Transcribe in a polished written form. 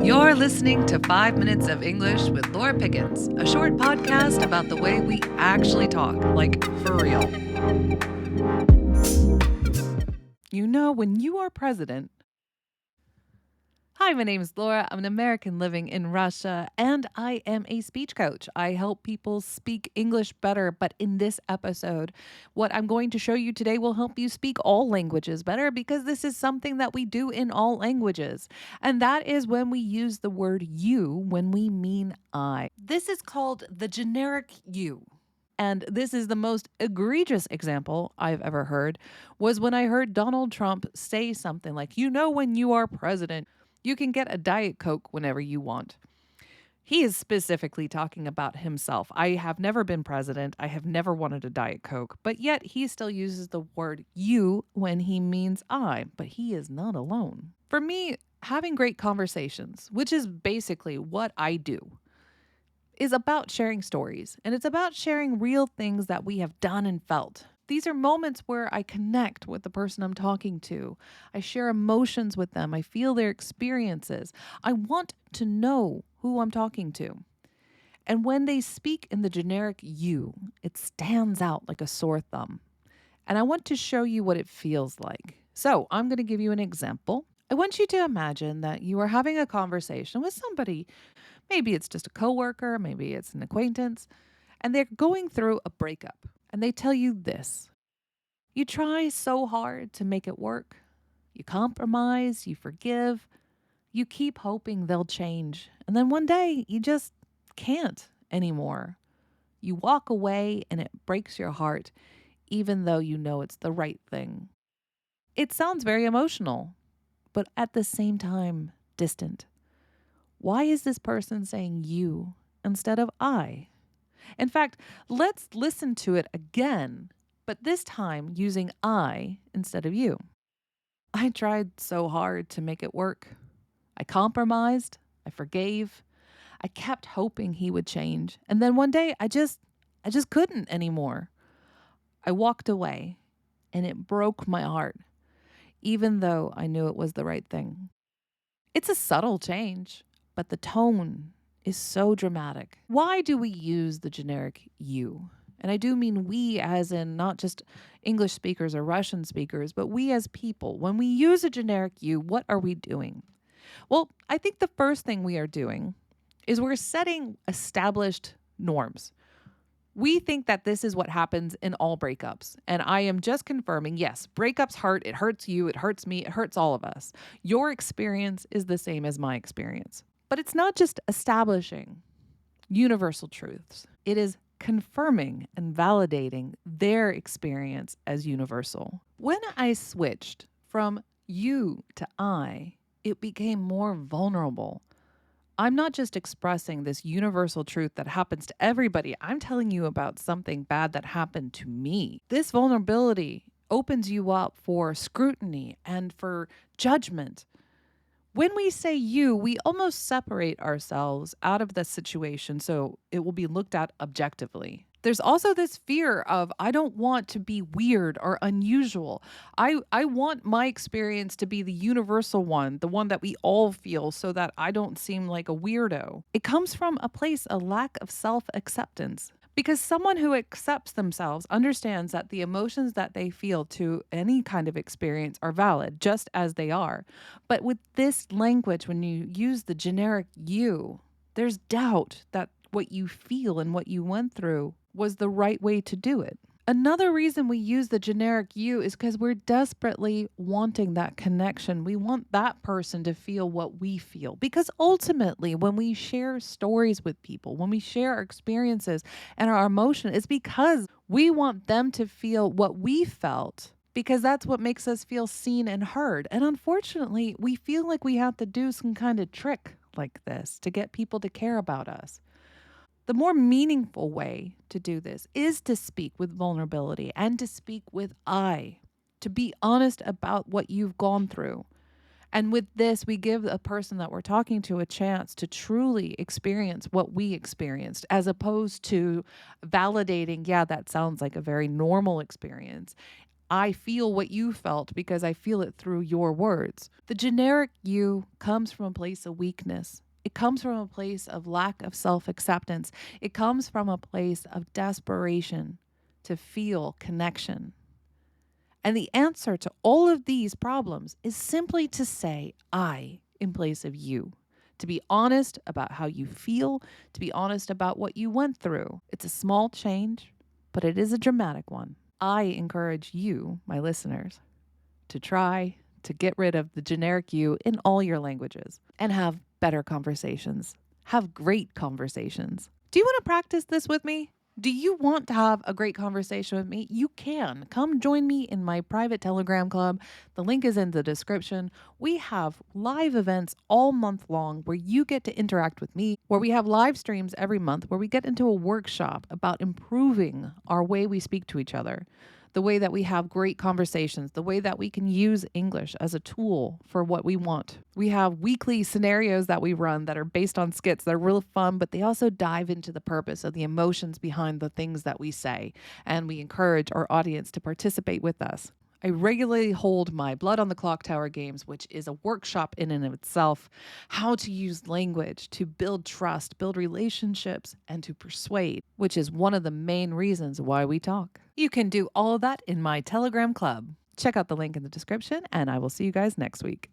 You're listening to 5 Minutes of English with Laura Pickens, a short podcast about the way we actually talk, like for real. You know, when you are president. Hi, my name is Laura. I'm an American living in Russia, and I am a speech coach. I help people speak English better, but in this episode, what I'm going to show you today will help you speak all languages better because this is something that we do in all languages. And that is when we use the word you when we mean I. This is called the generic you. And this is the most egregious example I've ever heard was when I heard Donald Trump say something like, you know, when you are president, you can get a Diet Coke whenever you want. He is specifically talking about himself. I have never been president. I have never wanted a Diet Coke, but yet he still uses the word you when he means I, but he is not alone. For me, having great conversations, which is basically what I do, is about sharing stories, and it's about sharing real things that we have done and felt. These are moments where I connect with the person I'm talking to. I share emotions with them. I feel their experiences. I want to know who I'm talking to. And when they speak in the generic you, it stands out like a sore thumb. And I want to show you what it feels like. So I'm going to give you an example. I want you to imagine that you are having a conversation with somebody. Maybe it's just a coworker, maybe it's an acquaintance, and they're going through a breakup. And they tell you this: you try so hard to make it work. You compromise, you forgive, you keep hoping they'll change. And then one day you just can't anymore. You walk away and it breaks your heart, even though you know it's the right thing. It sounds very emotional, but at the same time, distant. Why is this person saying you instead of I? In fact, let's listen to it again, but this time using I instead of you. I tried so hard to make it work. I compromised. I forgave. I kept hoping he would change. And then one day I just couldn't anymore. I walked away and it broke my heart, even though I knew it was the right thing. It's a subtle change, but the tone is so dramatic. Why do we use the generic you? And I do mean we as in not just English speakers or Russian speakers, but we as people. When we use a generic you, what are we doing? Well, I think the first thing we are doing is we're setting established norms. We think that this is what happens in all breakups. And I am just confirming, yes, breakups hurt. It hurts you. It hurts me. It hurts all of us. Your experience is the same as my experience. But it's not just establishing universal truths. It is confirming and validating their experience as universal. When I switched from you to I, it became more vulnerable. I'm not just expressing this universal truth that happens to everybody. I'm telling you about something bad that happened to me. This vulnerability opens you up for scrutiny and for judgment. When we say you, we almost separate ourselves out of the situation so it will be looked at objectively. There's also this fear of, I don't want to be weird or unusual. I want my experience to be the universal one, the one that we all feel, so that I don't seem like a weirdo. It comes from a lack of self-acceptance. Because someone who accepts themselves understands that the emotions that they feel to any kind of experience are valid, just as they are. But with this language, when you use the generic you, there's doubt that what you feel and what you went through was the right way to do it. Another reason we use the generic you is because we're desperately wanting that connection. We want that person to feel what we feel. Because ultimately, when we share stories with people, when we share our experiences and our emotion, it's because we want them to feel what we felt, because that's what makes us feel seen and heard. And unfortunately, we feel like we have to do some kind of trick like this to get people to care about us. The more meaningful way to do this is to speak with vulnerability and to speak with I, to be honest about what you've gone through. And with this, we give a person that we're talking to a chance to truly experience what we experienced, as opposed to validating, yeah, that sounds like a very normal experience. I feel what you felt because I feel it through your words. The generic you comes from a place of weakness. It comes from a place of lack of self-acceptance. It comes from a place of desperation to feel connection. And the answer to all of these problems is simply to say I in place of you. To be honest about how you feel, to be honest about what you went through. It's a small change, but it is a dramatic one. I encourage you, my listeners, to try to get rid of the generic you in all your languages and have better conversations. Have great conversations. Do you want to practice this with me? Do you want to have a great conversation with me? You can. Come join me in my private Telegram club. The link is in the description. We have live events all month long where you get to interact with me, where we have live streams every month, where we get into a workshop about improving our way we speak to each other, the way that we have great conversations, the way that we can use English as a tool for what we want. We have weekly scenarios that we run that are based on skits. They're real fun, but they also dive into the purpose of the emotions behind the things that we say. And we encourage our audience to participate with us. I regularly hold my Blood on the Clock Tower games, which is a workshop in and of itself, how to use language to build trust, build relationships, and to persuade, which is one of the main reasons why we talk. You can do all of that in my Telegram club. Check out the link in the description, and I will see you guys next week.